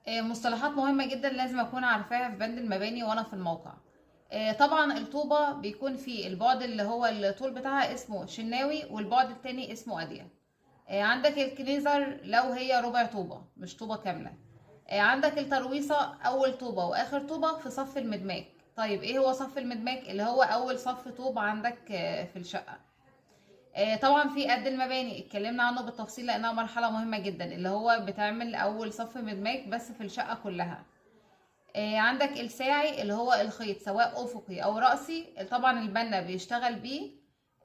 مصطلحات مهمة جدا لازم أكون عارفاها في بند المباني وأنا في الموقع. طبعا الطوبة بيكون فيه البعد اللي هو الطول بتاعها اسمه شناوي، والبعد التاني اسمه أدية. عندك الكنيزر لو هي ربع طوبة مش طوبة كاملة. عندك الترويصة أول طوبة وآخر طوبة في صف المدماج. طيب إيه هو صف المدماج؟ اللي هو أول صف طوب عندك في الشقة. طبعا في قد المباني اتكلمنا عنه بالتفصيل لأنها مرحلة مهمة جدا، اللي هو بتعمل أول صف مدماج بس في الشقة كلها. عندك الساعي اللي هو الخيط سواء افقي او رأسي، طبعا البنا بيشتغل بيه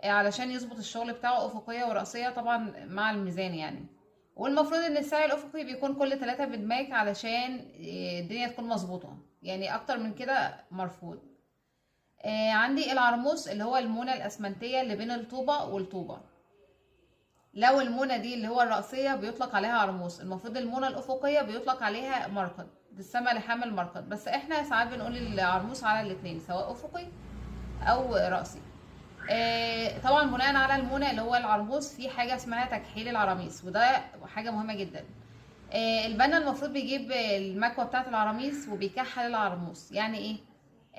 علشان يظبط الشغل بتاعه افقية ورأسية طبعا مع الميزان يعني. والمفروض ان الساعي الافقي بيكون كل 3 بدماج علشان الدنيا تكون مظبوطة، يعني اكتر من كده مرفوض. عندي العرموس اللي هو المونة الاسمنتية اللي بين الطوبة والطوبة. لو المونة دي اللي هو الرأسية بيطلق عليها عرموس، المفروض المونة الأفقية بيطلق عليها مرقد، تسمى لحام المرقد، بس احنا ساعات بنقول العرموس على الاتنين سواء أفقي أو رأسي. طبعا بناء على المونة اللي هو العرموس في حاجة اسمها تكحيل العراميس، وده حاجة مهمة جدا. البنا المفروض بيجيب المكوة بتاعة العراميس وبيكحل العرموس. يعني ايه؟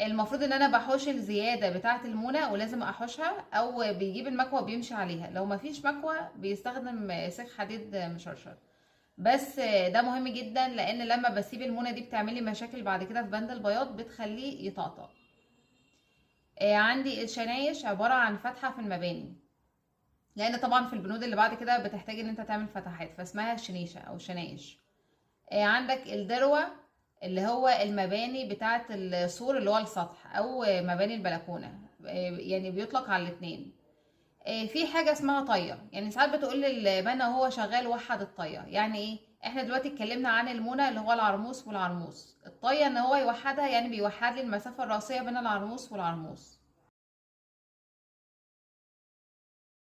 المفروض ان انا بحوش الزيادة بتاعة المونة ولازم احوشها، او بيجيب المكوة بيمشي عليها، لو مفيش مكوة بيستخدم سيخ حديد مشرشر. بس ده مهم جدا لان لما بسيب المونة دي بتعملي مشاكل بعد كده في بند البياض، بتخليه يطقطق. عندي الشنايش عبارة عن فتحة في المباني، لان طبعا في البنود اللي بعد كده بتحتاج ان انت تعمل فتحات فاسمها شنيشة او شنايش. عندك الدروة اللي هو المباني بتاعة السور اللي هو السطح او مباني البلكونة. يعني بيطلق على الاتنين. في حاجة اسمها طية، يعني ساعات بتقول للبنا وهو شغال وحد الطية. يعني ايه؟ احنا دلوقتي اتكلمنا عن المونة اللي هو العرموس والعرموس. الطية ان هو يوحدها، يعني بيوحد لي المسافة الرئيسية بين العرموس والعرموس.